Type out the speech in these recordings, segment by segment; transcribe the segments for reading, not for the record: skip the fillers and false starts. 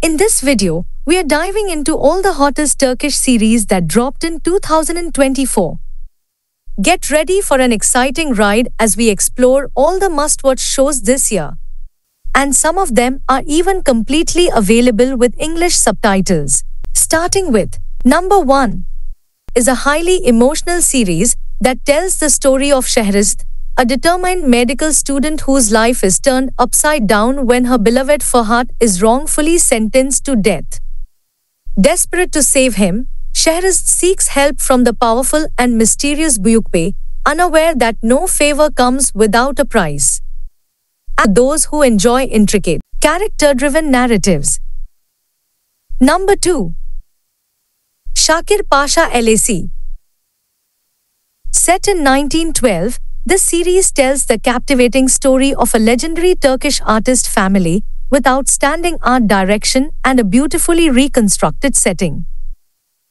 In this video, we are diving into all the hottest Turkish series that dropped in 2024. Get ready for an exciting ride as we explore all the must-watch shows this year. And some of them are even completely available with English subtitles. Starting with number 1 is a highly emotional series that tells the story of Shehrazad, a determined medical student whose life is turned upside down when her beloved Farhat is wrongfully sentenced to death. Desperate to save him, Shehrazad seeks help from the powerful and mysterious Büyükbey, unaware that no favor comes without a price. And those who enjoy intricate, character-driven narratives. Number 2. Shakir Pasha LAC. Set in 1912, this series tells the captivating story of a legendary Turkish artist family with outstanding art direction and a beautifully reconstructed setting.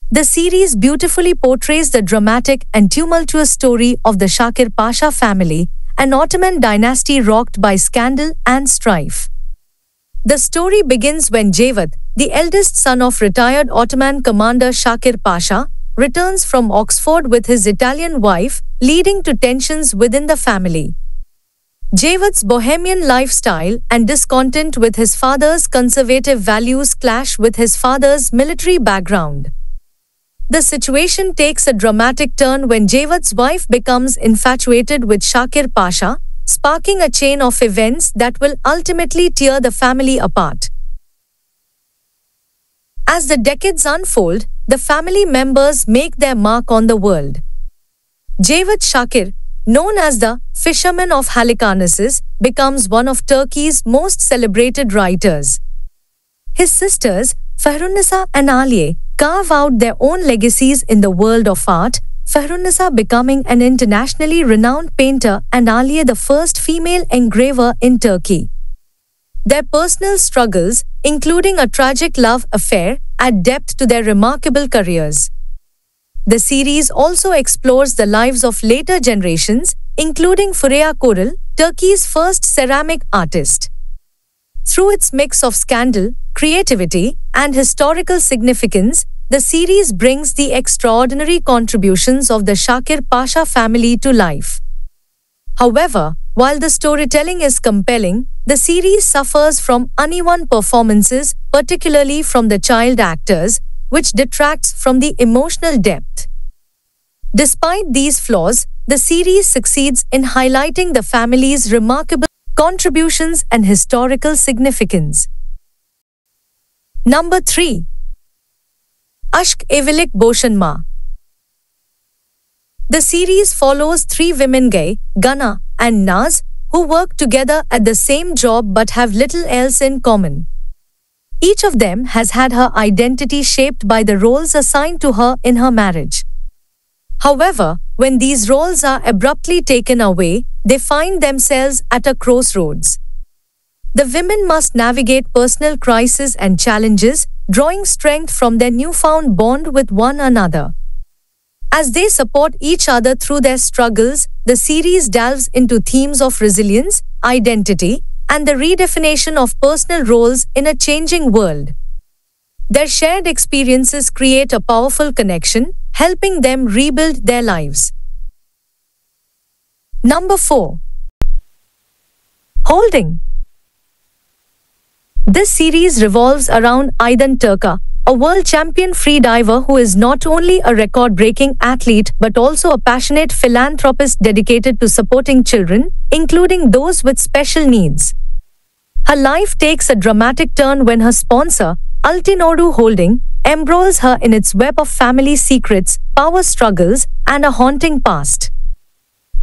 The series beautifully portrays the dramatic and tumultuous story of the Shakir Pasha family, an Ottoman dynasty rocked by scandal and strife. The story begins when Cevat, the eldest son of retired Ottoman commander Shakir Pasha, returns from Oxford with his Italian wife, leading to tensions within the family. Cevat's bohemian lifestyle and discontent with his father's conservative values clash with his father's military background. The situation takes a dramatic turn when Cevat's wife becomes infatuated with Shakir Pasha, sparking a chain of events that will ultimately tear the family apart. As the decades unfold, the family members make their mark on the world. Cevat Shakir, known as the Fisherman of Halikarnassus, becomes one of Turkey's most celebrated writers. His sisters, Fahrunnisa and Aliye, carve out their own legacies in the world of art, Fahrunnisa becoming an internationally renowned painter and Aliye the first female engraver in Turkey. Their personal struggles, including a tragic love affair, add depth to their remarkable careers. The series also explores the lives of later generations, including Furiye Korel, Turkey's first ceramic artist. Through its mix of scandal, creativity, and historical significance, the series brings the extraordinary contributions of the Shakir Pasha family to life. However, while the storytelling is compelling, the series suffers from uneven performances, particularly from the child actors, which detracts from the emotional depth. Despite these flaws, the series succeeds in highlighting the family's remarkable contributions and historical significance. Number 3. Aşk Evlilik Boşanma. The series follows 3 women, Gana and Naz, who work together at the same job but have little else in common. Each of them has had her identity shaped by the roles assigned to her in her marriage. However, when these roles are abruptly taken away, they find themselves at a crossroads. The women must navigate personal crises and challenges, drawing strength from their newfound bond with one another. As they support each other through their struggles, the series delves into themes of resilience, identity, and the redefinition of personal roles in a changing world. Their shared experiences create a powerful connection, helping them rebuild their lives. Number 4. Holding. This series revolves around Aydan Turka, a world champion freediver who is not only a record-breaking athlete but also a passionate philanthropist dedicated to supporting children, including those with special needs. Her life takes a dramatic turn when her sponsor, Altinodu Holding, embroils her in its web of family secrets, power struggles, and a haunting past.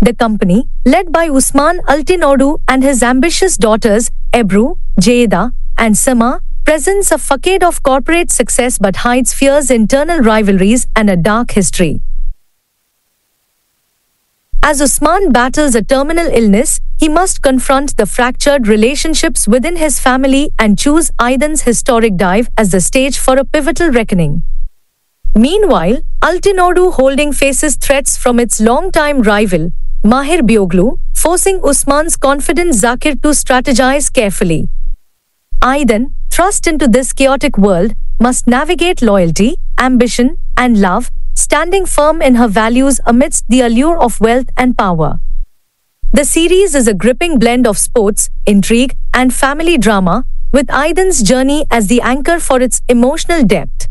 The company, led by Usman Altinodu and his ambitious daughters, Ebru, Ceyda, and Sema, presents a facade of corporate success but hides fierce internal rivalries and a dark history. As Usman battles a terminal illness, he must confront the fractured relationships within his family and choose Aydan's historic dive as the stage for a pivotal reckoning. Meanwhile, Altinodu Holding faces threats from its longtime rival, Mahir Bioglu, forcing Usman's confident Zakir to strategize carefully. Aydan, thrust into this chaotic world, must navigate loyalty, ambition, and love, standing firm in her values amidst the allure of wealth and power. The series is a gripping blend of sports, intrigue, and family drama, with Aidan's journey as the anchor for its emotional depth.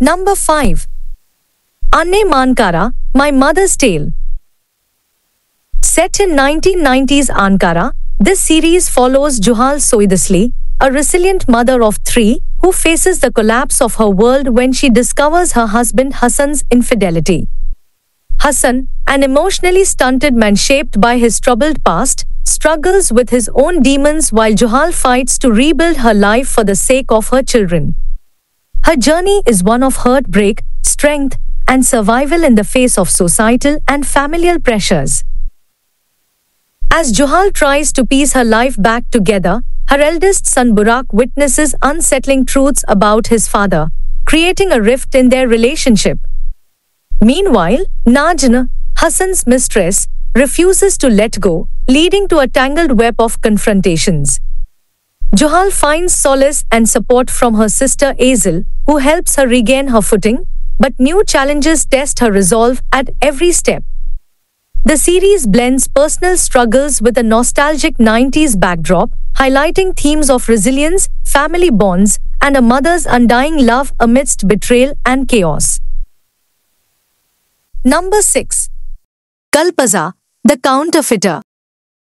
Number 5. Anne Mankara, My Mother's Tale. Set in 1990s Ankara, this series follows Juhal Soidasli, a resilient mother of 3, who faces the collapse of her world when she discovers her husband Hassan's infidelity. Hassan, an emotionally stunted man shaped by his troubled past, struggles with his own demons while Juhal fights to rebuild her life for the sake of her children. Her journey is one of heartbreak, strength, and survival in the face of societal and familial pressures. As Juhal tries to piece her life back together, her eldest son Burak witnesses unsettling truths about his father, creating a rift in their relationship. Meanwhile, Najna, Hassan's mistress, refuses to let go, leading to a tangled web of confrontations. Juhal finds solace and support from her sister Azel, who helps her regain her footing, but new challenges test her resolve at every step. The series blends personal struggles with a nostalgic 90s backdrop, highlighting themes of resilience, family bonds, and a mother's undying love amidst betrayal and chaos. Number 6. Kalpaza, The Counterfeiter.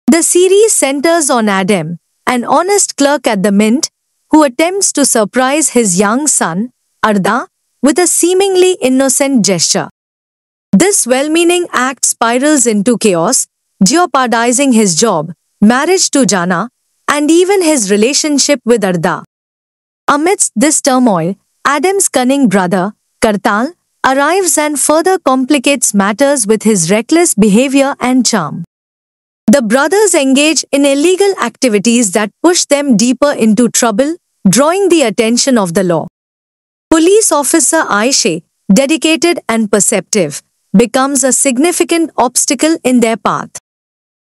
The series centers on Adam, an honest clerk at the mint, who attempts to surprise his young son, Arda, with a seemingly innocent gesture. This well-meaning act spirals into chaos, jeopardizing his job, marriage to Jana, and even his relationship with Arda. Amidst this turmoil, Adam's cunning brother, Kartal, arrives and further complicates matters with his reckless behavior and charm. The brothers engage in illegal activities that push them deeper into trouble, drawing the attention of the law. Police officer Aisha, dedicated and perceptive, becomes a significant obstacle in their path.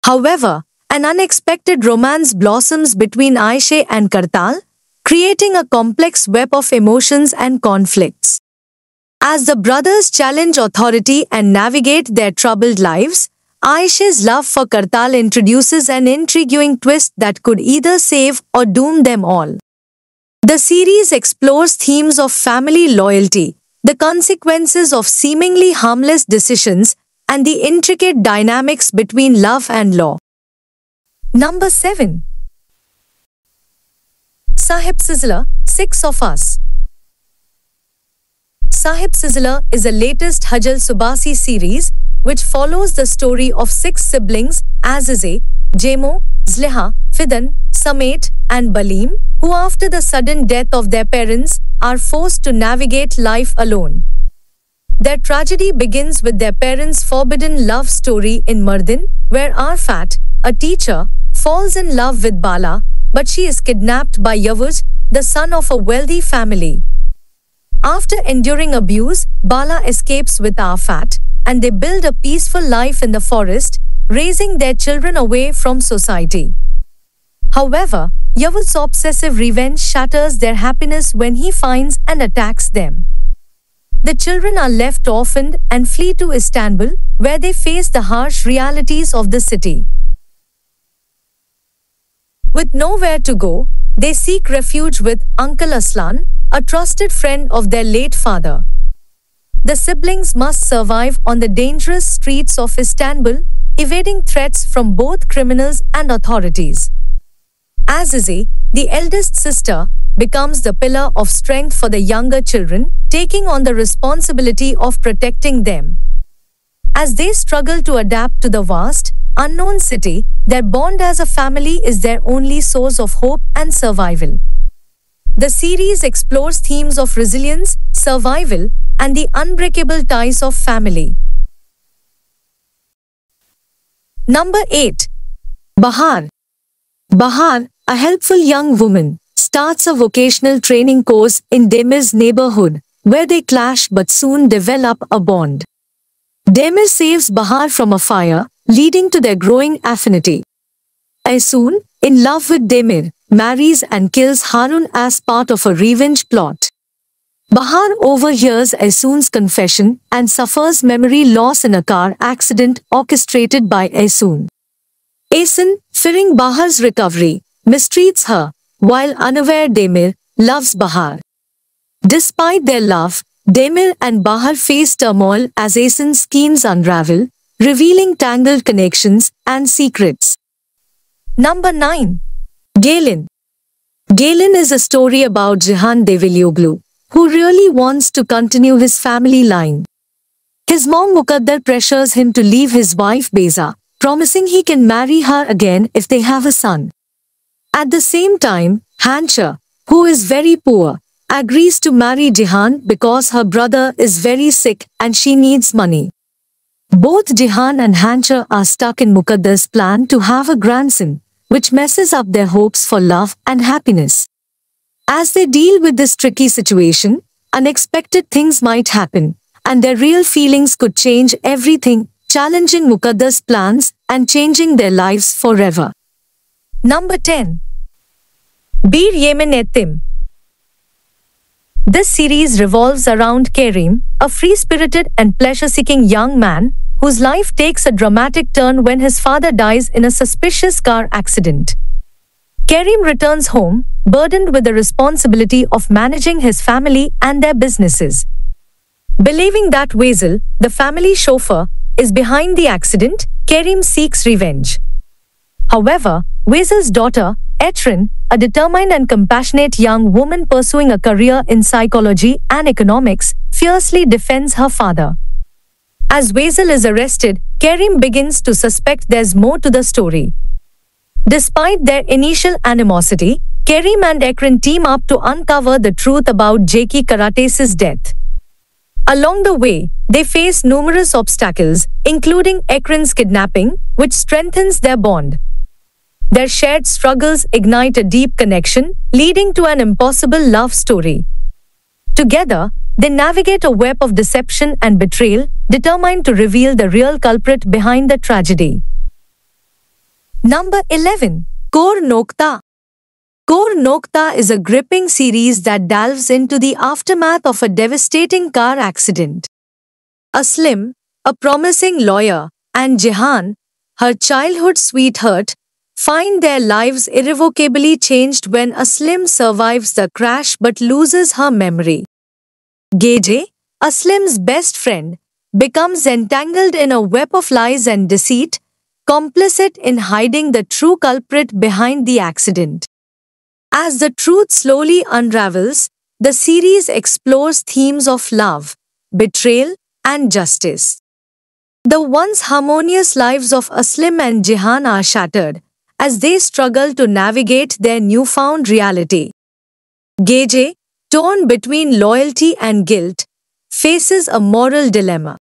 However, an unexpected romance blossoms between Aisha and Kartal, creating a complex web of emotions and conflicts. As the brothers challenge authority and navigate their troubled lives, Aisha's love for Kartal introduces an intriguing twist that could either save or doom them all. The series explores themes of family loyalty, the consequences of seemingly harmless decisions, and the intricate dynamics between love and law. Number 7. Sahib Sizzler, 6 of Us. Sahib Sizzler is the latest Hajal Subasi series, which follows the story of 6 siblings, Azize, Jemo, Zleha, Fidan, Samet, and Baleem, who after the sudden death of their parents, are forced to navigate life alone. Their tragedy begins with their parents' forbidden love story in Mardin, where Arfat, a teacher, falls in love with Bala, but she is kidnapped by Yavuz, the son of a wealthy family. After enduring abuse, Bala escapes with Arfat, and they build a peaceful life in the forest, raising their children away from society. However, Yavuz's obsessive revenge shatters their happiness when he finds and attacks them. The children are left orphaned and flee to Istanbul, where they face the harsh realities of the city. With nowhere to go, they seek refuge with Uncle Aslan, a trusted friend of their late father. The siblings must survive on the dangerous streets of Istanbul, evading threats from both criminals and authorities. Azize, the eldest sister, becomes the pillar of strength for the younger children, taking on the responsibility of protecting them. As they struggle to adapt to the vast, unknown city, their bond as a family is their only source of hope and survival. The series explores themes of resilience, survival, and the unbreakable ties of family. Number 8. Bahar. Bahar, a helpful young woman, starts a vocational training course in Demir's neighborhood, where they clash but soon develop a bond. Demir saves Bahar from a fire, leading to their growing affinity. Aysun, in love with Demir, marries and kills Harun as part of a revenge plot. Bahar overhears Aysun's confession and suffers memory loss in a car accident orchestrated by Aysun. Aysun, fearing Bahar's recovery, mistreats her, while unaware Demir loves Bahar. Despite their love, Demir and Bahar face turmoil as Aysun's schemes unravel, revealing tangled connections and secrets. Number 9. Galen. Galen is a story about Cihan Develioglu, who really wants to continue his family line. His mom Muqaddar pressures him to leave his wife Beza, promising he can marry her again if they have a son. At the same time, Hancha, who is very poor, agrees to marry Cihan because her brother is very sick and she needs money. Both Cihan and Hancha are stuck in Muqaddar's plan to have a grandson, which messes up their hopes for love and happiness. As they deal with this tricky situation, unexpected things might happen, and their real feelings could change everything, challenging Muqaddar's plans and changing their lives forever. Number 10. Bir Yemin Ettim. This series revolves around Kerim, a free-spirited and pleasure-seeking young man whose life takes a dramatic turn when his father dies in a suspicious car accident. Kerim returns home, burdened with the responsibility of managing his family and their businesses. Believing that Wezel, the family chauffeur, is behind the accident, Kerim seeks revenge. However, Wezel's daughter, Etrin, a determined and compassionate young woman pursuing a career in psychology and economics, fiercely defends her father. As Wezel is arrested, Kerim begins to suspect there's more to the story. Despite their initial animosity, Kerim and Ekran team up to uncover the truth about Jeki Karates' death. Along the way, they face numerous obstacles, including Ekran's kidnapping, which strengthens their bond. Their shared struggles ignite a deep connection, leading to an impossible love story. Together, they navigate a web of deception and betrayal, determined to reveal the real culprit behind the tragedy. Number 11. Kor Nokta. Kor Nokta is a gripping series that delves into the aftermath of a devastating car accident. Aslim, a promising lawyer, and Cihan, her childhood sweetheart, find their lives irrevocably changed when Aslim survives the crash but loses her memory. Gege, Aslim's best friend, becomes entangled in a web of lies and deceit, complicit in hiding the true culprit behind the accident. As the truth slowly unravels, the series explores themes of love, betrayal, and justice. The once harmonious lives of Aslim and Cihan are shattered as they struggle to navigate their newfound reality. Gege, torn between loyalty and guilt, faces a moral dilemma.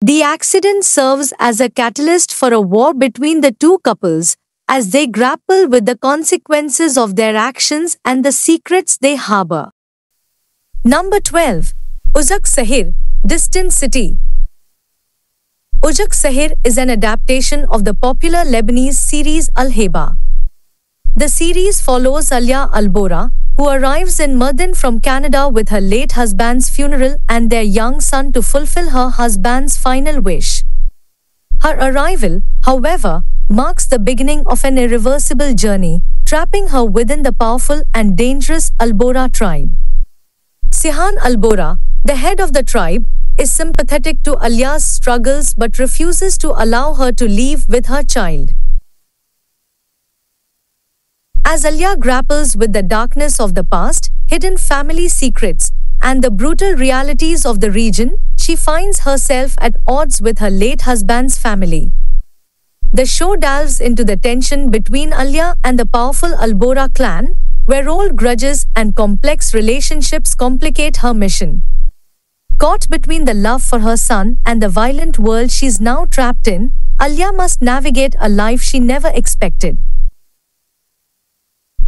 The accident serves as a catalyst for a war between the two couples as they grapple with the consequences of their actions and the secrets they harbor. Number 12. Uzak Sahir, Distant City. Uzak Sahir is an adaptation of the popular Lebanese series Al-Heba. The series follows Alia Albora, who arrives in Mardin from Canada with her late husband's funeral and their young son to fulfill her husband's final wish. Her arrival, however, marks the beginning of an irreversible journey, trapping her within the powerful and dangerous Albora tribe. Cihan Albora, the head of the tribe, is sympathetic to Alia's struggles but refuses to allow her to leave with her child. As Alia grapples with the darkness of the past, hidden family secrets, and the brutal realities of the region, she finds herself at odds with her late husband's family. The show delves into the tension between Alia and the powerful Albora clan, where old grudges and complex relationships complicate her mission. Caught between the love for her son and the violent world she's now trapped in, Alia must navigate a life she never expected.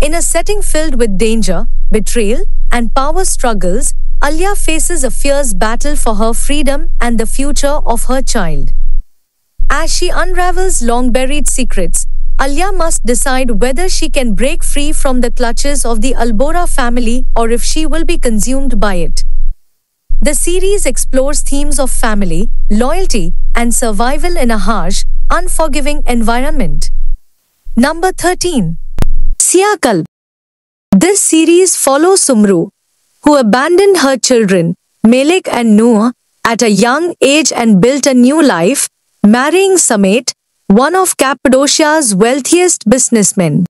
In a setting filled with danger, betrayal, and power struggles, Alia faces a fierce battle for her freedom and the future of her child. As she unravels long-buried secrets, Alia must decide whether she can break free from the clutches of the Albora family or if she will be consumed by it. The series explores themes of family, loyalty, and survival in a harsh, unforgiving environment. Number 13. Siakalp. This series follows Sumru, who abandoned her children, Melik and Noor, at a young age and built a new life, marrying Samet, one of Cappadocia's wealthiest businessmen.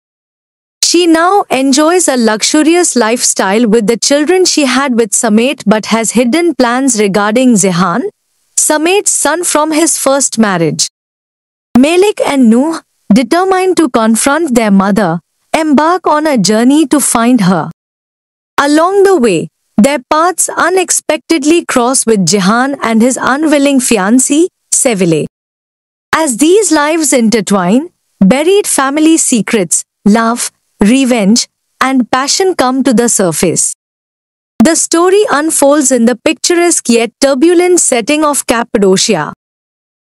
She now enjoys a luxurious lifestyle with the children she had with Samet but has hidden plans regarding Zehan, Samet's son from his first marriage. Melik and Noor, determined to confront their mother, embark on a journey to find her. Along the way, their paths unexpectedly cross with Jehan and his unwilling fiancée, Seville. As these lives intertwine, buried family secrets, love, revenge, and passion come to the surface. The story unfolds in the picturesque yet turbulent setting of Cappadocia.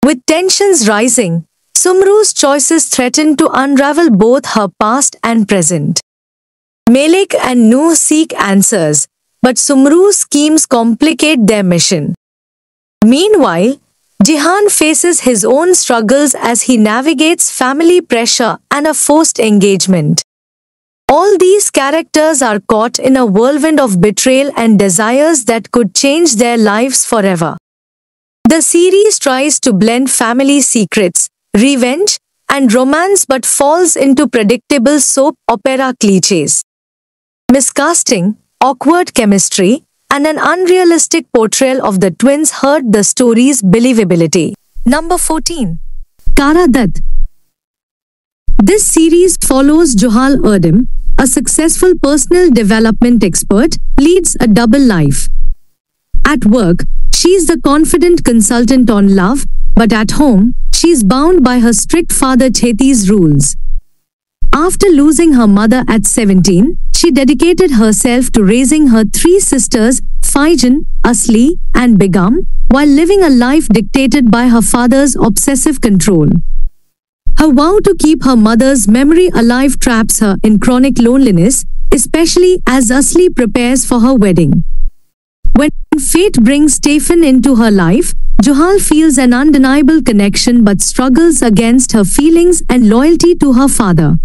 With tensions rising, Sumru's choices threaten to unravel both her past and present. Melik and Noor seek answers, but Sumru's schemes complicate their mission. Meanwhile, Jehan faces his own struggles as he navigates family pressure and a forced engagement. All these characters are caught in a whirlwind of betrayal and desires that could change their lives forever. The series tries to blend family secrets, revenge, and romance but falls into predictable soap opera clichés. Miscasting, awkward chemistry, and an unrealistic portrayal of the twins hurt the story's believability. Number 14. Tara Dutt. This series follows Johal Erdem, a successful personal development expert, leads a double life. At work, she's the confident consultant on love, but at home, she's bound by her strict father Cheti's rules. After losing her mother at 17, she dedicated herself to raising her three sisters, Faijan, Asli, and Begum, while living a life dictated by her father's obsessive control. Her vow to keep her mother's memory alive traps her in chronic loneliness, especially as Asli prepares for her wedding. When fate brings Stefan into her life, Johal feels an undeniable connection but struggles against her feelings and loyalty to her father.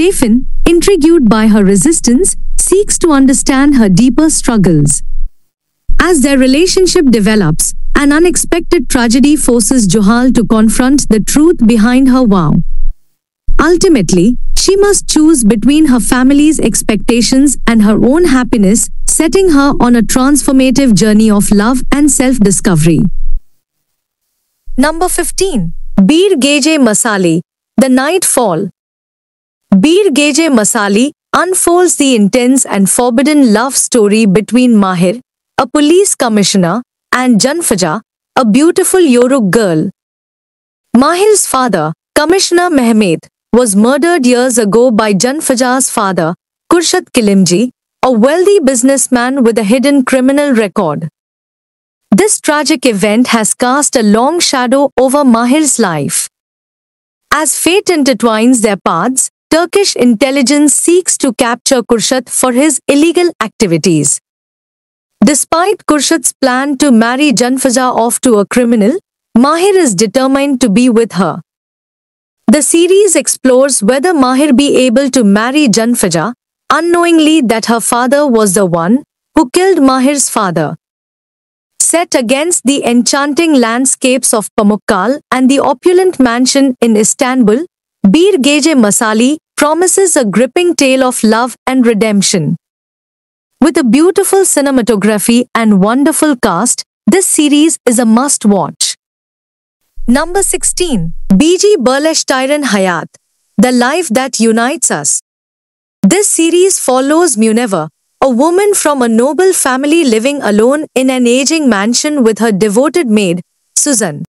Stefan, intrigued by her resistance, seeks to understand her deeper struggles. As their relationship develops, an unexpected tragedy forces Johal to confront the truth behind her vow. Ultimately, she must choose between her family's expectations and her own happiness, setting her on a transformative journey of love and self-discovery. Number 15. Bir Geje Masali, The Nightfall. Bir Geje Masali unfolds the intense and forbidden love story between Mahir, a police commissioner, and Janfaja, a beautiful Yoruk girl. Mahir's father, Commissioner Mehmet, was murdered years ago by Janfaja's father, Kurshad Kilimji, a wealthy businessman with a hidden criminal record. This tragic event has cast a long shadow over Mahir's life. As fate intertwines their paths, Turkish intelligence seeks to capture Kurshad for his illegal activities. Despite Kurshad's plan to marry Janfaja off to a criminal, Mahir is determined to be with her. The series explores whether Mahir be able to marry Janfaja, unknowingly that her father was the one who killed Mahir's father. Set against the enchanting landscapes of Pamukkale and the opulent mansion in Istanbul, Bir Geje Masali promises a gripping tale of love and redemption. With a beautiful cinematography and wonderful cast, this series is a must-watch. Number 16. BG Birleştiren Hayat, The Life That Unites Us. This series follows Munevver, a woman from a noble family living alone in an aging mansion with her devoted maid, Suzan.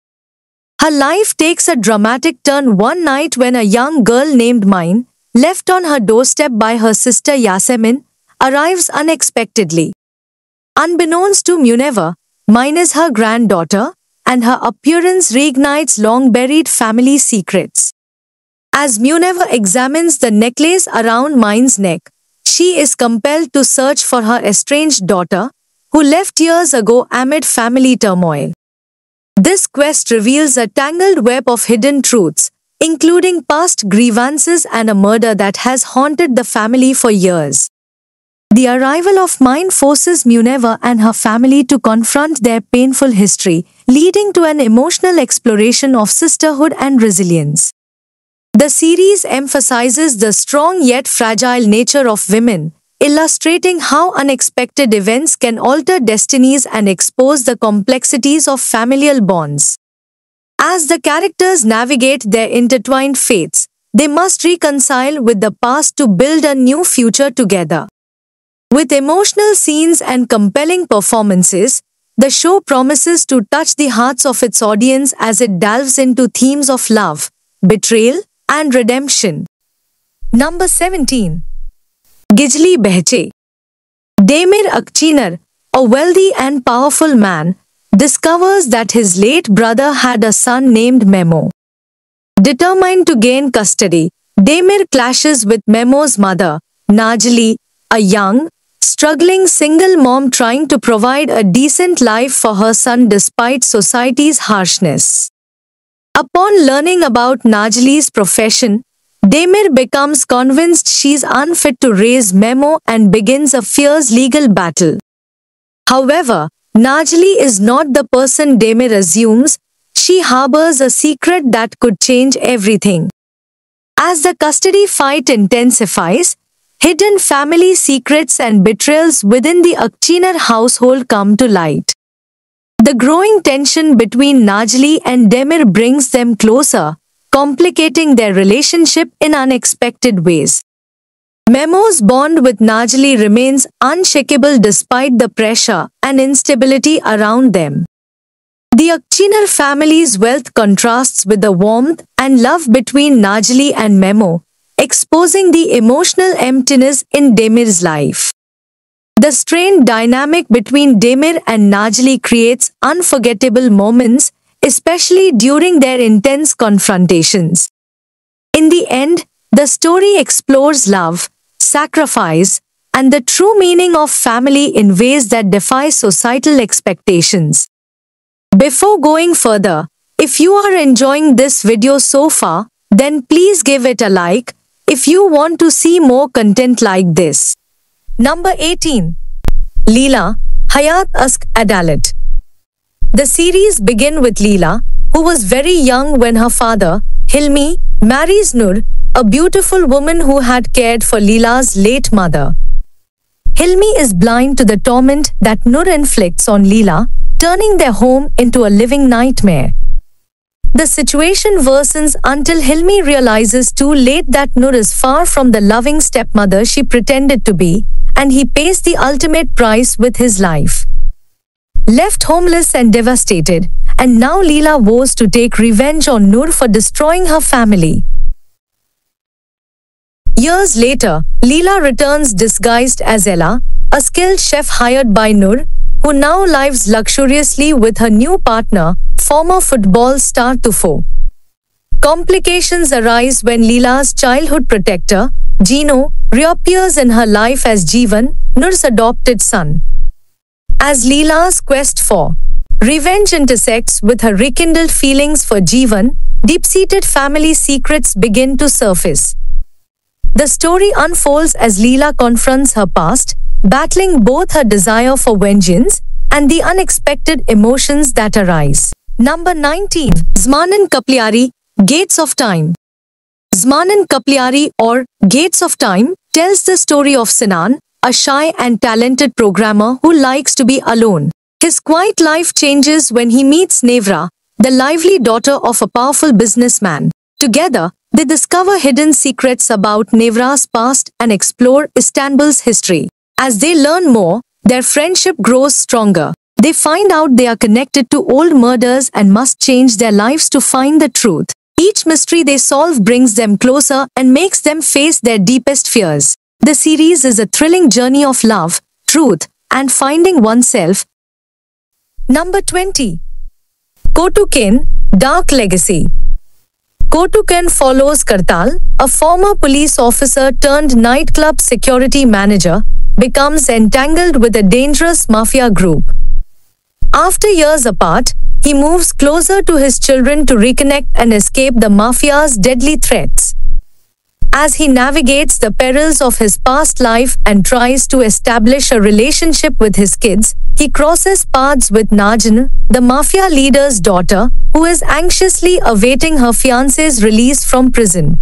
Her life takes a dramatic turn one night when a young girl named Mine, left on her doorstep by her sister Yasemin, arrives unexpectedly. Unbeknownst to Munevver, Mine is her granddaughter, and her appearance reignites long-buried family secrets. As Muneva examines the necklace around Mine's neck, she is compelled to search for her estranged daughter, who left years ago amid family turmoil. This quest reveals a tangled web of hidden truths, including past grievances and a murder that has haunted the family for years. The arrival of Mine forces Muneva and her family to confront their painful history, leading to an emotional exploration of sisterhood and resilience. The series emphasizes the strong yet fragile nature of women, illustrating how unexpected events can alter destinies and expose the complexities of familial bonds. As the characters navigate their intertwined fates, they must reconcile with the past to build a new future together. With emotional scenes and compelling performances, the show promises to touch the hearts of its audience as it delves into themes of love, betrayal, and redemption. Number 17. Gijli Behche. Demir Akchinar, a wealthy and powerful man, discovers that his late brother had a son named Memo. Determined to gain custody, Demir clashes with Memo's mother, Najli, a young, struggling single mom trying to provide a decent life for her son despite society's harshness. Upon learning about Najli's profession, Demir becomes convinced she's unfit to raise Memo and begins a fierce legal battle. However, Najli is not the person Demir assumes. She harbors a secret that could change everything. As the custody fight intensifies, hidden family secrets and betrayals within the Akchinar household come to light. The growing tension between Najli and Demir brings them closer, complicating their relationship in unexpected ways. Memo's bond with Najli remains unshakable despite the pressure and instability around them. The Akchinar family's wealth contrasts with the warmth and love between Najli and Memo, exposing the emotional emptiness in Demir's life. The strained dynamic between Demir and Najli creates unforgettable moments, especially during their intense confrontations. In the end, the story explores love, sacrifice, and the true meaning of family in ways that defy societal expectations. Before going further, if you are enjoying this video so far, then please give it a like if you want to see more content like this. Number 18. Leela, Hayat Ask Adalat. The series begins with Leela, who was very young when her father, Hilmi, marries Nur, a beautiful woman who had cared for Leela's late mother. Hilmi is blind to the torment that Nur inflicts on Leela, turning their home into a living nightmare. The situation worsens until Hilmi realizes too late that Nur is far from the loving stepmother she pretended to be, and he pays the ultimate price with his life. Left homeless and devastated, and now Leela vows to take revenge on Nur for destroying her family. Years later, Leela returns disguised as Ella, a skilled chef hired by Nur, who now lives luxuriously with her new partner, former football star Tufo. Complications arise when Leela's childhood protector, Gino, reappears in her life as Jeevan, Nur's adopted son. As Leela's quest for revenge intersects with her rekindled feelings for Jeevan, deep-seated family secrets begin to surface. The story unfolds as Leela confronts her past, battling both her desire for vengeance and the unexpected emotions that arise. Number 19. Zmanan Kapliari, Gates of Time. Zmanan Kapliari, or Gates of Time, tells the story of Sinan, a shy and talented programmer who likes to be alone. His quiet life changes when he meets Nevra, the lively daughter of a powerful businessman. Together, they discover hidden secrets about Nevra's past and explore Istanbul's history. As they learn more, their friendship grows stronger. They find out they are connected to old murders and must change their lives to find the truth. Each mystery they solve brings them closer and makes them face their deepest fears. The series is a thrilling journey of love, truth, and finding oneself. Number 20. Kotukin, Dark Legacy. Kotukan follows Kartal, a former police officer turned nightclub security manager, becomes entangled with a dangerous mafia group. After years apart, he moves closer to his children to reconnect and escape the mafia's deadly threats. As he navigates the perils of his past life and tries to establish a relationship with his kids, he crosses paths with Najan, the mafia leader's daughter, who is anxiously awaiting her fiancé's release from prison.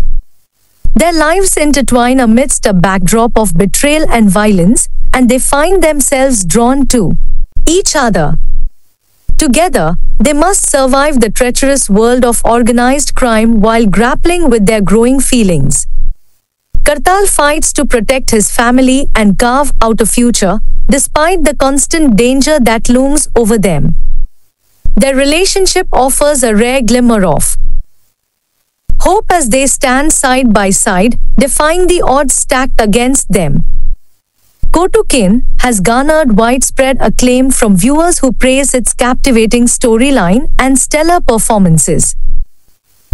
Their lives intertwine amidst a backdrop of betrayal and violence, and they find themselves drawn to each other. Together, they must survive the treacherous world of organized crime while grappling with their growing feelings. Kartal fights to protect his family and carve out a future, despite the constant danger that looms over them. Their relationship offers a rare glimmer of hope as they stand side by side, defying the odds stacked against them. Kotukan has garnered widespread acclaim from viewers who praise its captivating storyline and stellar performances.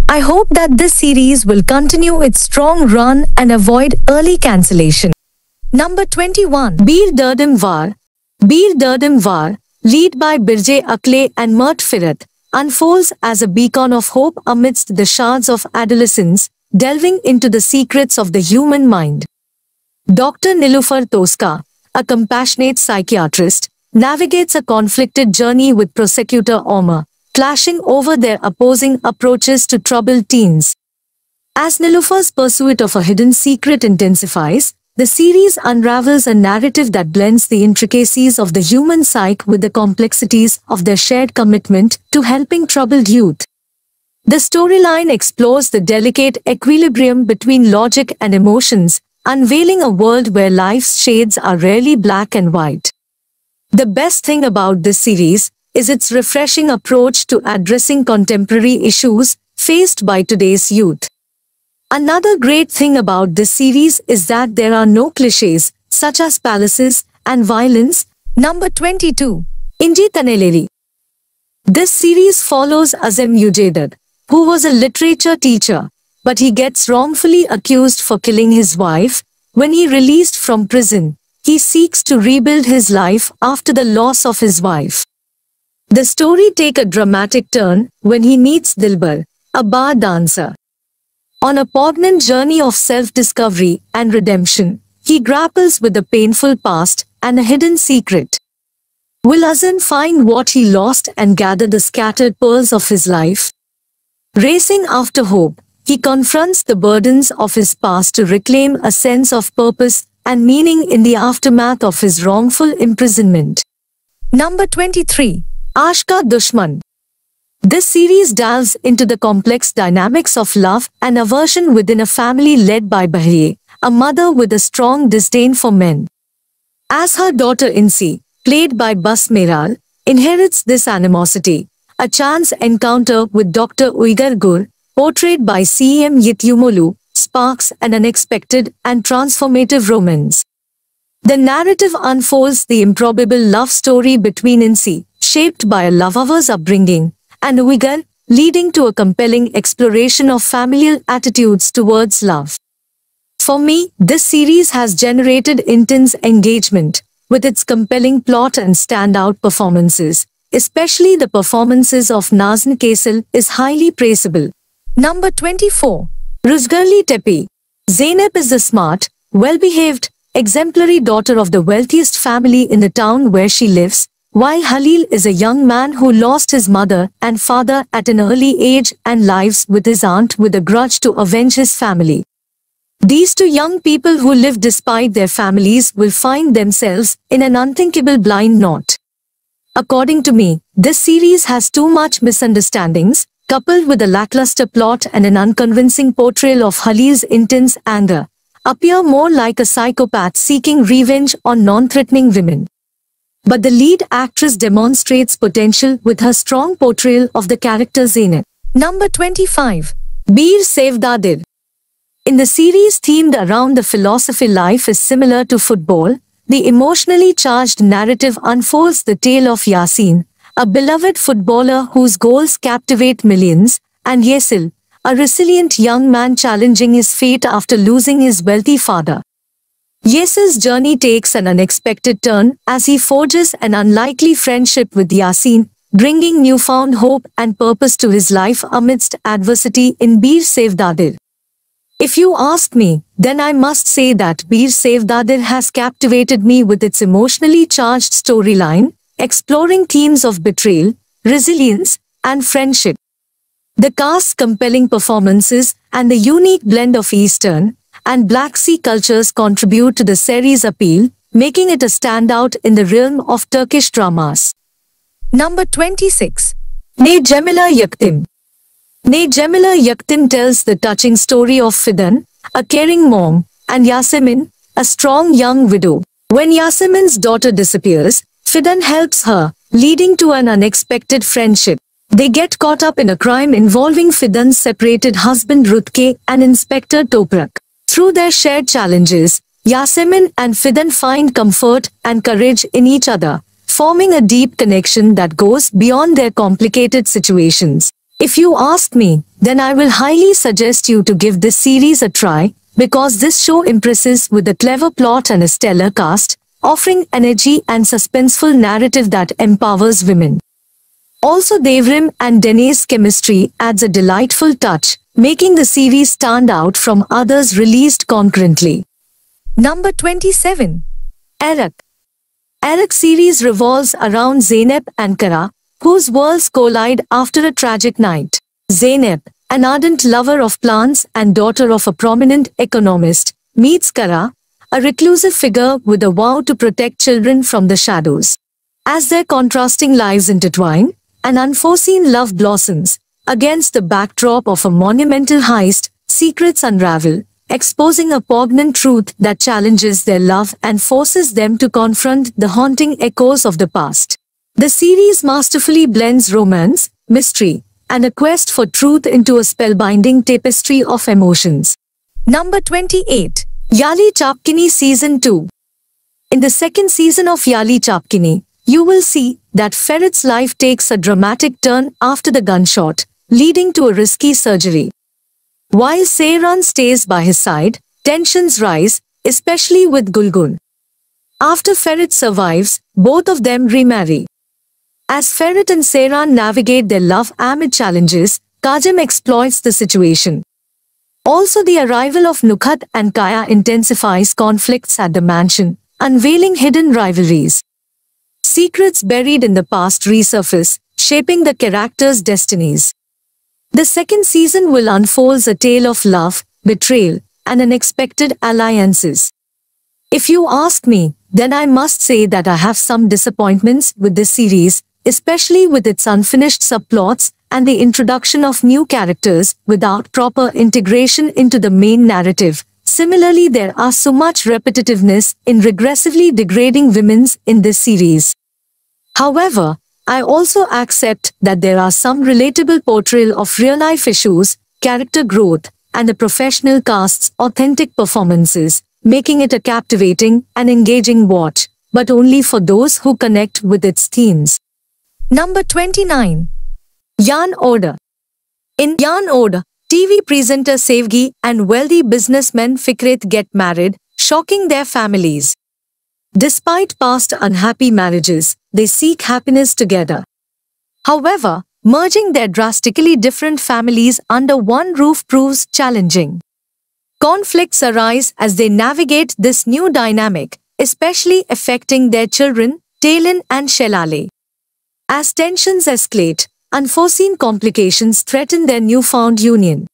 I hope that this series will continue its strong run and avoid early cancellation. Number 21. Bir Durdum Var. Bir Durdum Var, led by Birje Akle and Mert Firat, unfolds as a beacon of hope amidst the shards of adolescence, delving into the secrets of the human mind. Dr. Nilufar Toska, a compassionate psychiatrist, navigates a conflicted journey with prosecutor Omar, clashing over their opposing approaches to troubled teens. As Nilufar's pursuit of a hidden secret intensifies, the series unravels a narrative that blends the intricacies of the human psyche with the complexities of their shared commitment to helping troubled youth. The storyline explores the delicate equilibrium between logic and emotions, unveiling a world where life's shades are rarely black and white. The best thing about this series is its refreshing approach to addressing contemporary issues faced by today's youth. Another great thing about this series is that there are no clichés, such as palaces and violence. Number 22. Inji Taneleri. This series follows Azem Ujaidar, who was a literature teacher, but he gets wrongfully accused for killing his wife. When he released from prison, he seeks to rebuild his life after the loss of his wife. The story takes a dramatic turn when he meets Dilbar, a bar dancer. On a poignant journey of self-discovery and redemption, he grapples with the painful past and a hidden secret. Will Azem find what he lost and gather the scattered pearls of his life? Racing after hope, he confronts the burdens of his past to reclaim a sense of purpose and meaning in the aftermath of his wrongful imprisonment. Number 23. Ashka Dushman. This series delves into the complex dynamics of love and aversion within a family led by Bahriye, a mother with a strong disdain for men. As her daughter Insi, played by Bas Meral, inherits this animosity, a chance encounter with Dr. Uyghur Gur, portrayed by CM Yityumolu, sparks an unexpected and transformative romance. The narrative unfolds the improbable love story between Insi, shaped by a lover's upbringing, and Uyghur, leading to a compelling exploration of familial attitudes towards love. For me, this series has generated intense engagement, with its compelling plot and standout performances, especially the performances of Nazan Kaisal is highly praisable. Number 24. Ruzgarli Tepe. Zainab is the smart, well-behaved, exemplary daughter of the wealthiest family in the town where she lives, while Halil is a young man who lost his mother and father at an early age and lives with his aunt with a grudge to avenge his family. These two young people who live despite their families will find themselves in an unthinkable blind knot. According to me, this series has too much misunderstandings, coupled with a lackluster plot and an unconvincing portrayal of Halil's intense anger, appear more like a psychopath seeking revenge on non-threatening women. But the lead actress demonstrates potential with her strong portrayal of the character Zainab. Number 25. Bir Sevdadir. In the series themed around the philosophy life is similar to football, the emotionally charged narrative unfolds the tale of Yasin, a beloved footballer whose goals captivate millions, and Yesil, a resilient young man challenging his fate after losing his wealthy father. Yes's journey takes an unexpected turn as he forges an unlikely friendship with Yasin, bringing newfound hope and purpose to his life amidst adversity in Bir Sevdadir. If you ask me, then I must say that Bir Sevdadir has captivated me with its emotionally charged storyline, exploring themes of betrayal, resilience, and friendship. The cast's compelling performances and the unique blend of Eastern and Black Sea cultures contribute to the series' appeal, making it a standout in the realm of Turkish dramas. Number 26. Ne Cemile Yaktım. Ne Cemile Yaktım tells the touching story of Fidan, a caring mom, and Yasemin, a strong young widow. When Yasemin's daughter disappears, Fidan helps her, leading to an unexpected friendship. They get caught up in a crime involving Fidan's separated husband Rutke and Inspector Toprak. Through their shared challenges, Yasemin and Fidan find comfort and courage in each other, forming a deep connection that goes beyond their complicated situations. If you ask me, then I will highly suggest you to give this series a try, because this show impresses with a clever plot and a stellar cast, offering energy and suspenseful narrative that empowers women. Also, Devrim and Dene's chemistry adds a delightful touch, making the series stand out from others released concurrently. Number 27. Aşk. Aşk series revolves around Zeynep and Kara, whose worlds collide after a tragic night. Zeynep, an ardent lover of plants and daughter of a prominent economist, meets Kara, a reclusive figure with a vow to protect children from the shadows. As their contrasting lives intertwine, an unforeseen love blossoms. Against the backdrop of a monumental heist, secrets unravel, exposing a poignant truth that challenges their love and forces them to confront the haunting echoes of the past. The series masterfully blends romance, mystery, and a quest for truth into a spellbinding tapestry of emotions. Number 28. Yali Chapkini Season 2. In the second season of Yali Chapkini, you will see that Ferit's life takes a dramatic turn after the gunshot, leading to a risky surgery. While Seyran stays by his side, tensions rise, especially with Gulgun. After Ferit survives, both of them remarry. As Ferit and Seyran navigate their love amid challenges, Kajim exploits the situation. Also, the arrival of Nukhat and Kaya intensifies conflicts at the mansion, unveiling hidden rivalries. Secrets buried in the past resurface, shaping the characters' destinies. The second season will unfold a tale of love, betrayal, and unexpected alliances. If you ask me, then I must say that I have some disappointments with this series, especially with its unfinished subplots and the introduction of new characters without proper integration into the main narrative. Similarly, there are so much repetitiveness in regressively degrading women in this series. However, I also accept that there are some relatable portrayal of real-life issues, character growth, and the professional cast's authentic performances, making it a captivating and engaging watch, but only for those who connect with its themes. Number 29. Yan Order. In Yan Order, TV presenter Sevgi and wealthy businessman Fikret get married, shocking their families. Despite past unhappy marriages, they seek happiness together. However, merging their drastically different families under one roof proves challenging. Conflicts arise as they navigate this new dynamic, especially affecting their children, Talin and Shelale. As tensions escalate, unforeseen complications threaten their newfound union.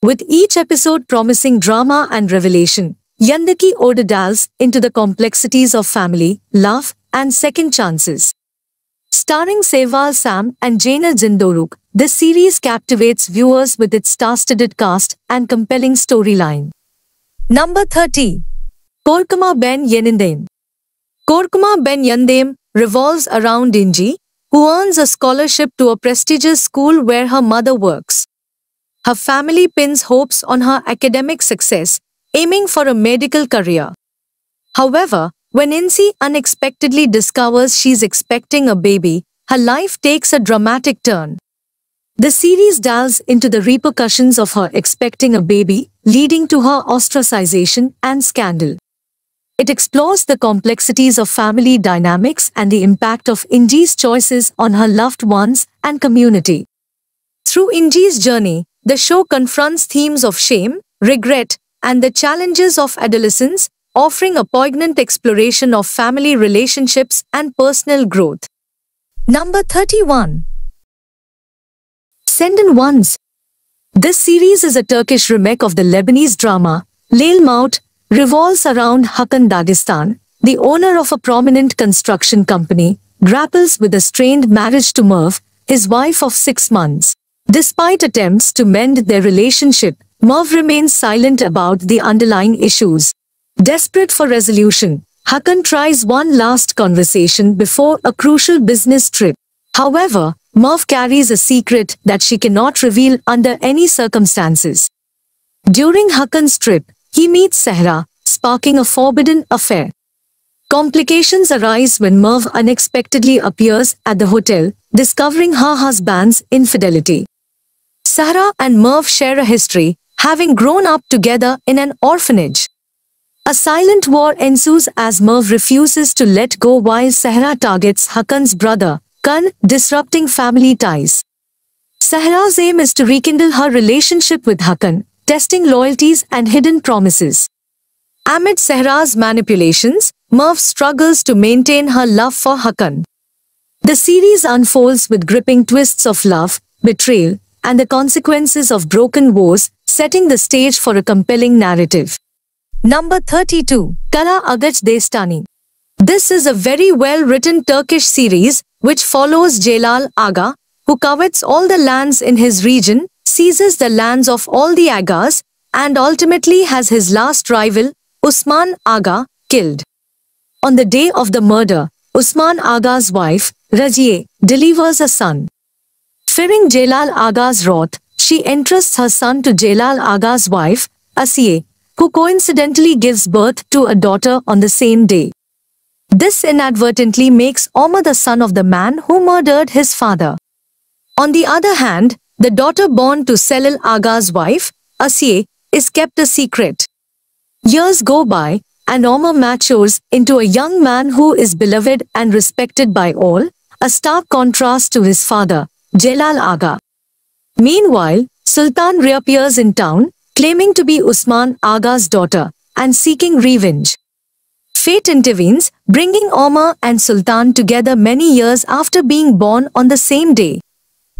With each episode promising drama and revelation, Yandaki Order delves into the complexities of family, love, and second chances. Starring Sehwal Sam and Jaina Jindoruk, this series captivates viewers with its star-studded cast and compelling storyline. Number 30. Korkma Ben Yenindem. Korkma Ben Yandem revolves around Inji, who earns a scholarship to a prestigious school where her mother works. Her family pins hopes on her academic success, aiming for a medical career. However, when Insi unexpectedly discovers she's expecting a baby, her life takes a dramatic turn. The series delves into the repercussions of her expecting a baby, leading to her ostracization and scandal. It explores the complexities of family dynamics and the impact of Inji's choices on her loved ones and community. Through Inji's journey, the show confronts themes of shame, regret, and the challenges of adolescence, offering a poignant exploration of family relationships and personal growth. Number 31. Senden Ones. This series is a Turkish remake of the Lebanese drama, Lale Mout, revolves around Hakan Dagestan, the owner of a prominent construction company, grapples with a strained marriage to Merve, his wife of 6 months. Despite attempts to mend their relationship, Merve remains silent about the underlying issues. Desperate for resolution, Hakan tries one last conversation before a crucial business trip. However, Merve carries a secret that she cannot reveal under any circumstances. During Hakan's trip, he meets Sehra, sparking a forbidden affair. Complications arise when Merve unexpectedly appears at the hotel, discovering her husband's infidelity. Sehra and Merve share a history, having grown up together in an orphanage. A silent war ensues as Merve refuses to let go while Sehra targets Hakan's brother, Kan, disrupting family ties. Sehra's aim is to rekindle her relationship with Hakan, testing loyalties and hidden promises. Amid Sehra's manipulations, Merve struggles to maintain her love for Hakan. The series unfolds with gripping twists of love, betrayal, and the consequences of broken vows, setting the stage for a compelling narrative. Number 32. Kara Agaç Destani. This is a very well-written Turkish series which follows Celal Aga, who covets all the lands in his region, seizes the lands of all the Agas, and ultimately has his last rival, Usman Aga, killed. On the day of the murder, Usman Aga's wife, Raziye, delivers a son. Fearing Celal Aga's wrath, she entrusts her son to Celal Aga's wife, Asiye, who coincidentally gives birth to a daughter on the same day. This inadvertently makes Omar the son of the man who murdered his father. On the other hand, the daughter born to Celal Aga's wife, Asiye, is kept a secret. Years go by, and Omar matures into a young man who is beloved and respected by all, a stark contrast to his father, Celal Aga. Meanwhile, Sultan reappears in town, claiming to be Usman Aga's daughter, and seeking revenge. Fate intervenes, bringing Omar and Sultan together many years after being born on the same day.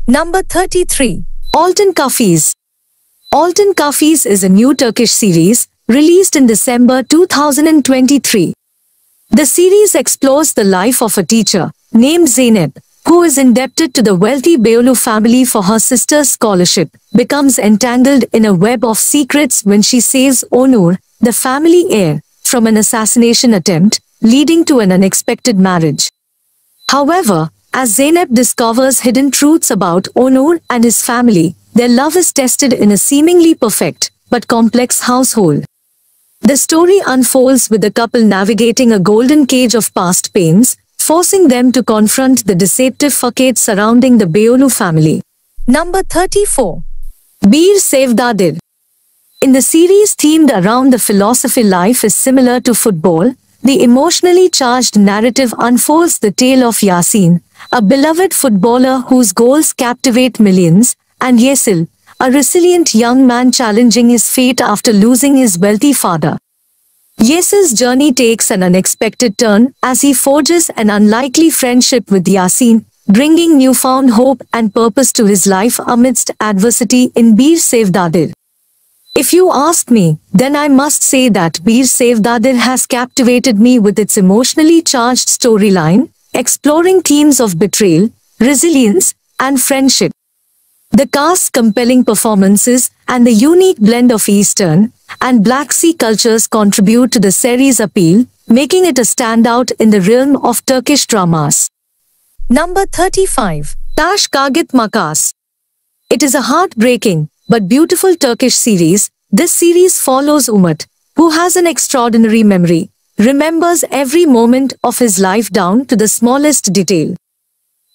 Number 33. Altın Kafes. Altın Kafes is a new Turkish series, released in December 2023. The series explores the life of a teacher, named Zeynep, who is indebted to the wealthy Beyoğlu family for her sister's scholarship, becomes entangled in a web of secrets when she saves Onur, the family heir, from an assassination attempt, leading to an unexpected marriage. However, as Zeynep discovers hidden truths about Onur and his family, their love is tested in a seemingly perfect, but complex household. The story unfolds with the couple navigating a golden cage of past pains, forcing them to confront the deceptive facade surrounding the Beyoğlu family. Number 34. Bir Sevdadır. In the series themed around the philosophy life is similar to football, the emotionally charged narrative unfolds the tale of Yasin, a beloved footballer whose goals captivate millions, and Yesil, a resilient young man challenging his fate after losing his wealthy father. Yesil's journey takes an unexpected turn as he forges an unlikely friendship with Yasin, bringing newfound hope and purpose to his life amidst adversity in Bir Sevdadır. If you ask me, then I must say that Bir Sevdadır has captivated me with its emotionally charged storyline, exploring themes of betrayal, resilience, and friendship. The cast's compelling performances and the unique blend of Eastern and Black Sea cultures contribute to the series' appeal, making it a standout in the realm of Turkish dramas. Number 35. Taş Kağıt Makas. It is a heartbreaking but beautiful Turkish series. This series follows Umut, who has an extraordinary memory, remembers every moment of his life down to the smallest detail.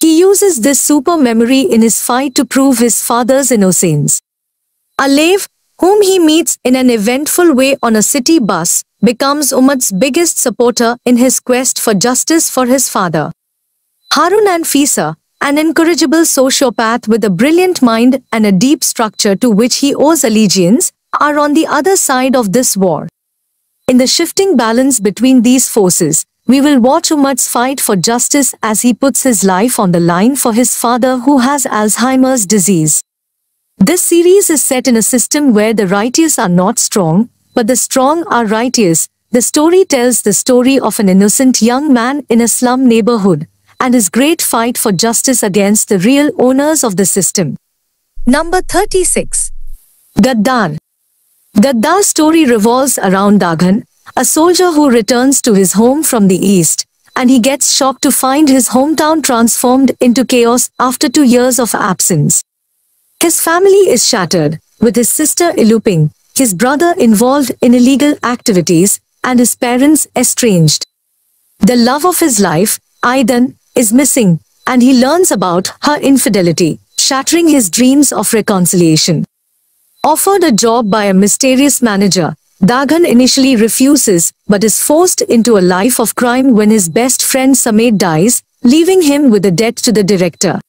He uses this super memory in his fight to prove his father's innocence. Alev, whom he meets in an eventful way on a city bus, becomes Umad's biggest supporter in his quest for justice for his father. Harun and Fisa, an incorrigible sociopath with a brilliant mind and a deep structure to which he owes allegiance, are on the other side of this war. In the shifting balance between these forces, we will watch Umad's fight for justice as he puts his life on the line for his father who has Alzheimer's disease. This series is set in a system where the righteous are not strong, but the strong are righteous. The story tells the story of an innocent young man in a slum neighborhood and his great fight for justice against the real owners of the system. Number 36. Gaddar. Gaddar's story revolves around Daghan, a soldier who returns to his home from the east, and he gets shocked to find his hometown transformed into chaos after 2 years of absence. His family is shattered, with his sister eloping, his brother involved in illegal activities, and his parents estranged. The love of his life, Aidan, is missing, and he learns about her infidelity, shattering his dreams of reconciliation. Offered a job by a mysterious manager, Daghan initially refuses, but is forced into a life of crime when his best friend Samet dies, leaving him with a debt to the director.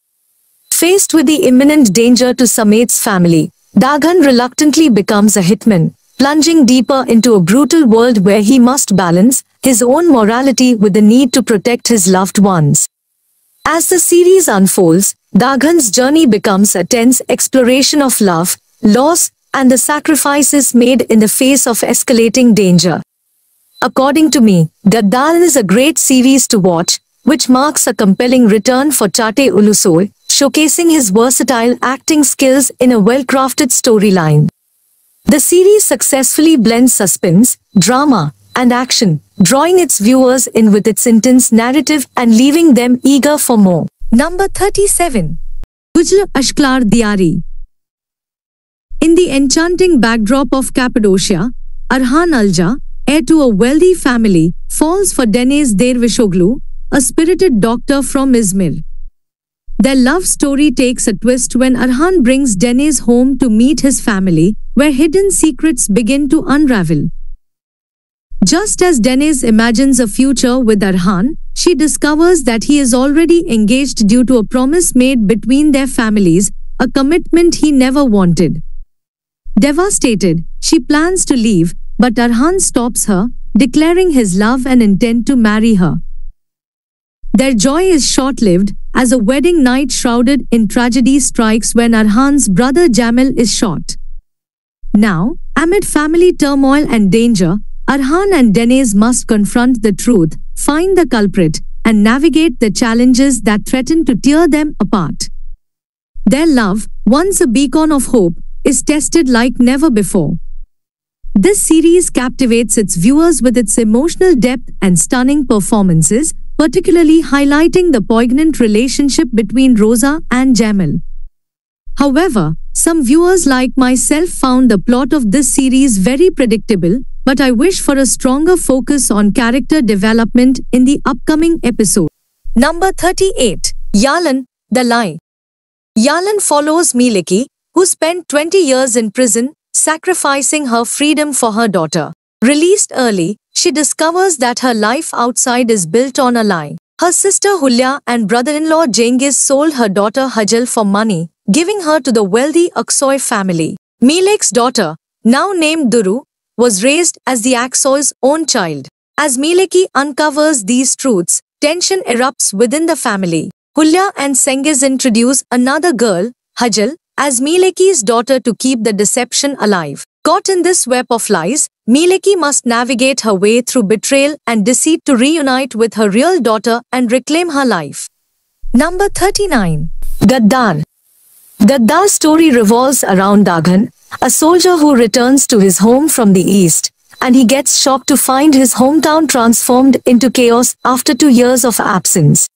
Faced with the imminent danger to Samet's family, Daghan reluctantly becomes a hitman, plunging deeper into a brutal world where he must balance his own morality with the need to protect his loved ones. As the series unfolds, Daghan's journey becomes a tense exploration of love, loss, and the sacrifices made in the face of escalating danger. According to me, Gaddar is a great series to watch, which marks a compelling return for Chate Ulusoy, showcasing his versatile acting skills in a well-crafted storyline. The series successfully blends suspense, drama, and action, drawing its viewers in with its intense narrative and leaving them eager for more. Number 37. Gujr Ashklar Diyari. In the enchanting backdrop of Cappadocia, Arhan Alja, heir to a wealthy family, falls for Deniz Dervishoglu, a spirited doctor from Izmir. Their love story takes a twist when Arhan brings Deniz home to meet his family, where hidden secrets begin to unravel. Just as Deniz imagines a future with Arhan, she discovers that he is already engaged due to a promise made between their families, a commitment he never wanted. Devastated, she plans to leave, but Arhan stops her, declaring his love and intent to marry her. Their joy is short-lived, as a wedding night shrouded in tragedy strikes when Arhan's brother Jamil is shot. Now, amid family turmoil and danger, Arhan and Deniz must confront the truth, find the culprit, and navigate the challenges that threaten to tear them apart. Their love, once a beacon of hope, is tested like never before. This series captivates its viewers with its emotional depth and stunning performances, particularly highlighting the poignant relationship between Rosa and Jamil. However, some viewers like myself found the plot of this series very predictable, but I wish for a stronger focus on character development in the upcoming episode. Number 38. Yalan, The Lie. Yalan follows Mileki, who spent 20 years in prison, sacrificing her freedom for her daughter. Released early, she discovers that her life outside is built on a lie. Her sister Hulya and brother-in-law Cengiz sold her daughter Hajal for money, giving her to the wealthy Aksoy family. Milek's daughter, now named Duru, was raised as the Aksoy's own child. As Mileki uncovers these truths, tension erupts within the family. Hulya and Cengiz introduce another girl, Hajal, as Mileki's daughter to keep the deception alive. Caught in this web of lies, Mileki must navigate her way through betrayal and deceit to reunite with her real daughter and reclaim her life. Number 39. Gaddar. Gaddar's story revolves around Daghan, a soldier who returns to his home from the east, and he gets shocked to find his hometown transformed into chaos after 2 years of absence.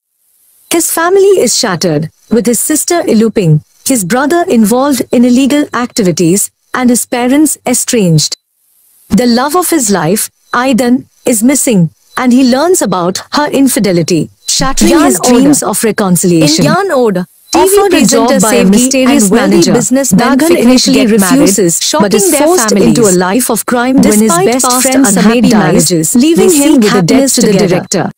His family is shattered, with his sister eloping, his brother involved in illegal activities, and his parents estranged. The love of his life, Aidan, is missing, and he learns about her infidelity, shattering his dreams of reconciliation. In Yan Ode, Offered a job by a mysterious manager, Dagan initially refuses, but is forced into a life of crime when his best friend Samir dies, leaving him with a debt to the director.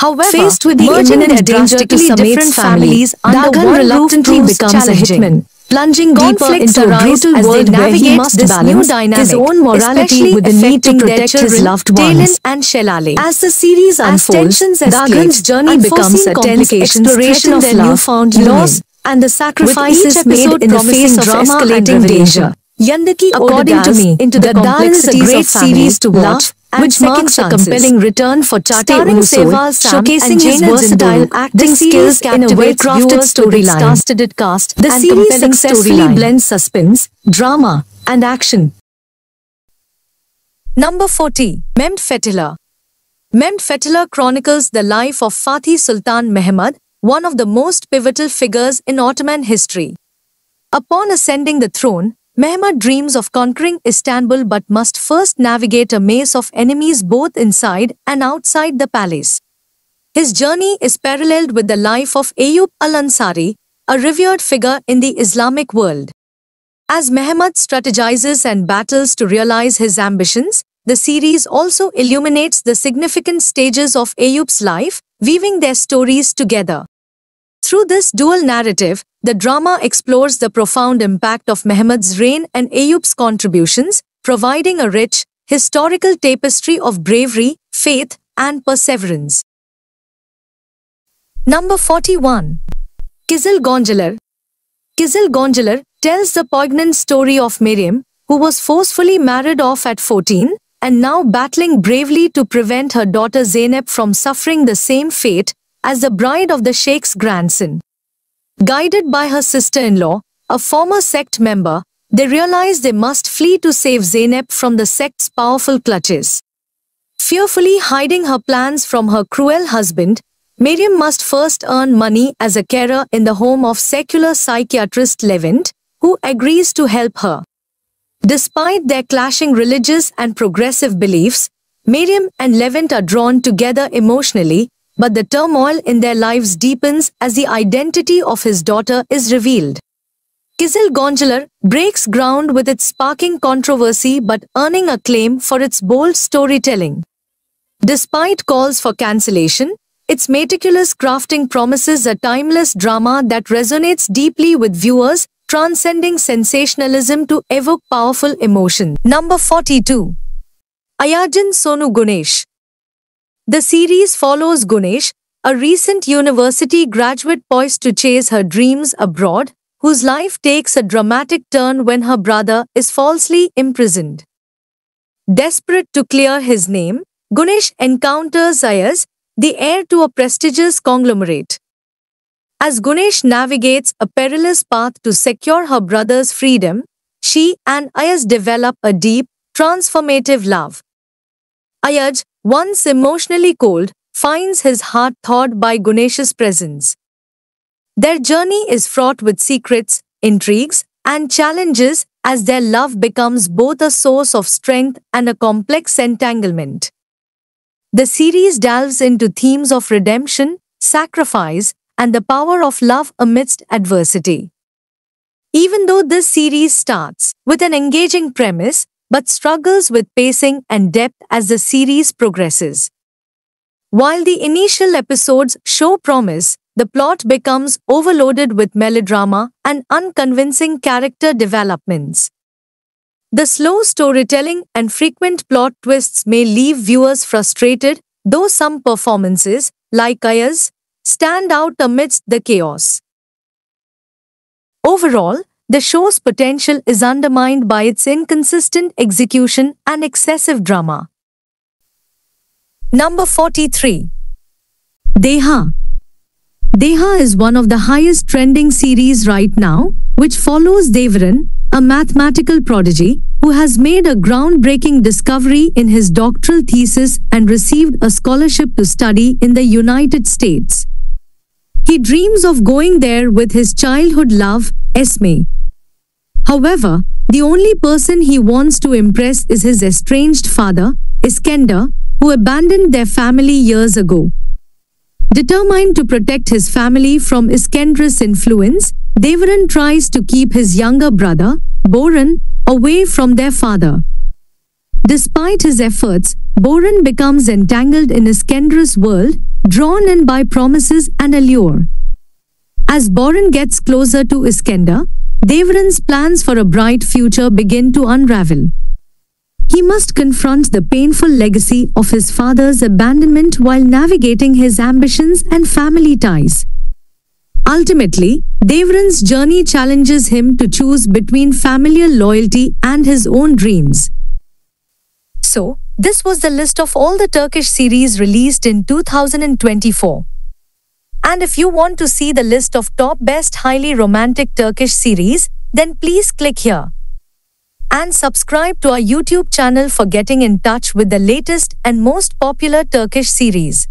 However, faced with the imminent danger to Samir's family, Dagan reluctantly becomes a hitman, plunging deeper into a brutal world where he must balance his own morality with the need to protect his loved ones. As the series unfolds, Dagan's journey becomes a tense exploration of love, loss, and the sacrifices made in the face of escalating danger. According to me, Gaddar is a great series to watch, which marks a compelling return for Chate Urusol, showcasing his versatile acting skills in a well-crafted storyline. The series successfully blends suspense, drama, and action. Number 40. Mehmed Fethullah. Mehmed Fethullah chronicles the life of Fatih Sultan Mehmed, one of the most pivotal figures in Ottoman history. Upon ascending the throne, Mehmed dreams of conquering Istanbul but must first navigate a maze of enemies both inside and outside the palace. His journey is paralleled with the life of Ayyub al-Ansari, a revered figure in the Islamic world. As Mehmed strategizes and battles to realize his ambitions, the series also illuminates the significant stages of Ayyub's life, weaving their stories together. Through this dual narrative, the drama explores the profound impact of Mehmed's reign and Ayyub's contributions, providing a rich, historical tapestry of bravery, faith, and perseverance. Number 41. Kizil Goncalar. Kizil Goncalar tells the poignant story of Miriam, who was forcefully married off at 14 and now battling bravely to prevent her daughter Zeynep from suffering the same fate as the bride of the Sheikh's grandson. Guided by her sister-in-law, a former sect member, they realize they must flee to save Zeynep from the sect's powerful clutches. Fearfully hiding her plans from her cruel husband, Miriam must first earn money as a carer in the home of secular psychiatrist Levent, who agrees to help her. Despite their clashing religious and progressive beliefs, Miriam and Levent are drawn together emotionally, but the turmoil in their lives deepens as the identity of his daughter is revealed. Kizil Goncalar breaks ground with its sparking controversy but earning acclaim for its bold storytelling. Despite calls for cancellation, its meticulous crafting promises a timeless drama that resonates deeply with viewers, transcending sensationalism to evoke powerful emotion. Number 42. Ayajan Sonu Gunesh. The series follows Gunesh, a recent university graduate poised to chase her dreams abroad, whose life takes a dramatic turn when her brother is falsely imprisoned. Desperate to clear his name, Gunesh encounters Ayaz, the heir to a prestigious conglomerate. As Gunesh navigates a perilous path to secure her brother's freedom, she and Ayaz develop a deep, transformative love. Ayaz, once emotionally cold, finds his heart thawed by Gunesh's presence. Their journey is fraught with secrets, intrigues, and challenges as their love becomes both a source of strength and a complex entanglement. The series delves into themes of redemption, sacrifice, and the power of love amidst adversity. Even though this series starts with an engaging premise, but struggles with pacing and depth as the series progresses. While the initial episodes show promise, the plot becomes overloaded with melodrama and unconvincing character developments. The slow storytelling and frequent plot twists may leave viewers frustrated, though some performances, like Ayaz, stand out amidst the chaos. Overall, the show's potential is undermined by its inconsistent execution and excessive drama. Number 43. Deha. Deha is one of the highest trending series right now, which follows Devaran, a mathematical prodigy, who has made a groundbreaking discovery in his doctoral thesis and received a scholarship to study in the United States. He dreams of going there with his childhood love, Esme. However, the only person he wants to impress is his estranged father, Iskender, who abandoned their family years ago. Determined to protect his family from Iskender's influence, Devaran tries to keep his younger brother, Boran, away from their father. Despite his efforts, Boran becomes entangled in Iskender's world, drawn in by promises and allure. As Boran gets closer to Iskender, Devaran's plans for a bright future begin to unravel. He must confront the painful legacy of his father's abandonment while navigating his ambitions and family ties. Ultimately, Devaran's journey challenges him to choose between familial loyalty and his own dreams. So, this was the list of all the Turkish series released in 2024. And if you want to see the list of top best highly romantic Turkish series, then please click here. And subscribe to our YouTube channel for getting in touch with the latest and most popular Turkish series.